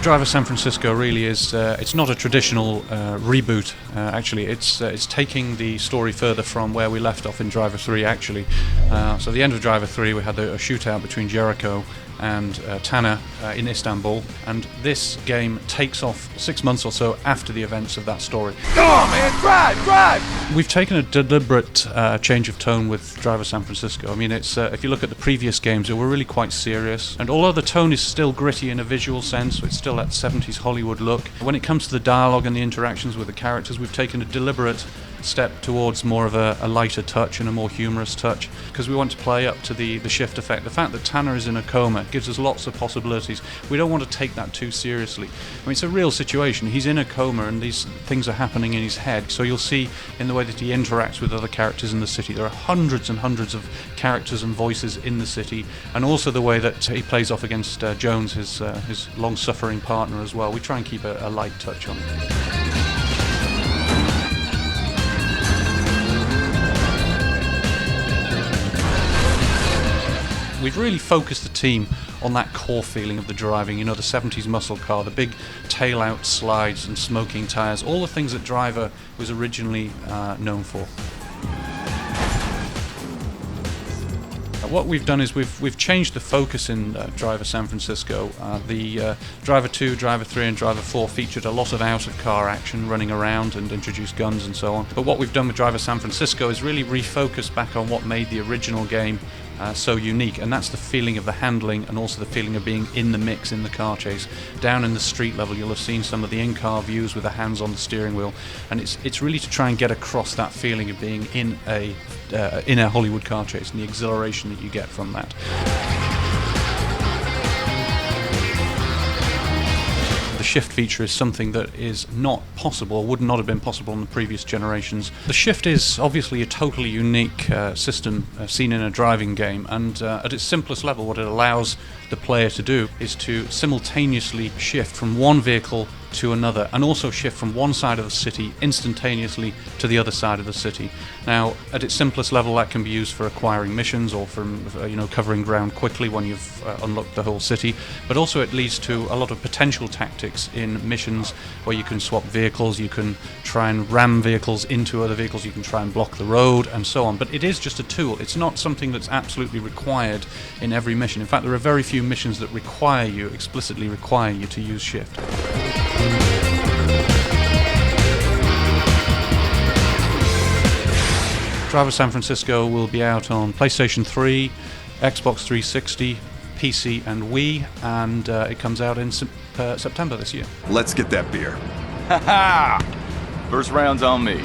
Driver San Francisco really is, it's not a traditional reboot, actually. It's taking the story further from where we left off in Driver 3, actually. So at the end of Driver 3, we had a shootout between Jericho and Tanner in Istanbul, and this game takes off 6 months or so after the events of that story. Come on, man, drive! We've taken a deliberate change of tone with Driver San Francisco. I mean, it's if you look at the previous games, they were really quite serious, and although the tone is still gritty in a visual sense, it's still that 70s Hollywood look. When it comes to the dialogue and the interactions with the characters, we've taken a deliberate step towards more of a lighter touch and a more humorous touch, because we want to play up to the shift effect. The fact that Tanner is in a coma gives us lots of possibilities. We don't want to take that too seriously. I mean, it's a real situation. He's in a coma and these things are happening in his head, so you'll see in the way that he interacts with other characters in the city. There are hundreds and hundreds of characters and voices in the city, and also the way that he plays off against Jones, his long-suffering partner as well. We try and keep a light touch on it. We've really focused the team on that core feeling of the driving, you know, the 70s muscle car, the big tail-out slides and smoking tyres, all the things that Driver was originally known for. What we've done is we've changed the focus in Driver San Francisco. The Driver 2, Driver 3 and Driver 4 featured a lot of out-of-car action, running around and introduced guns and so on. But what we've done with Driver San Francisco is really refocus back on what made the original game so unique, and that's the feeling of the handling and also the feeling of being in the mix in the car chase. Down in the street level, you'll have seen some of the in-car views with the hands on the steering wheel, and it's really to try and get across that feeling of being in a Hollywood car chase and the exhilaration that you get from that. The shift feature is something that is not possible, or would not have been possible in the previous generations. The shift is obviously a totally unique system seen in a driving game, and at its simplest level, what it allows the player to do is to simultaneously shift from one vehicle to another, and also shift from one side of the city instantaneously to the other side of the city. Now, at its simplest level, that can be used for acquiring missions or from covering ground quickly when you've unlocked the whole city, but also it leads to a lot of potential tactics in missions where you can swap vehicles, you can try and ram vehicles into other vehicles, you can try and block the road and so on. But it is just a tool. It's not something that's absolutely required in every mission. In fact, there are very few missions that explicitly require you to use shift. Driver San Francisco will be out on PlayStation 3, Xbox 360, PC and Wii, and it comes out in September this year. Let's get that beer. Ha ha! First round's on me.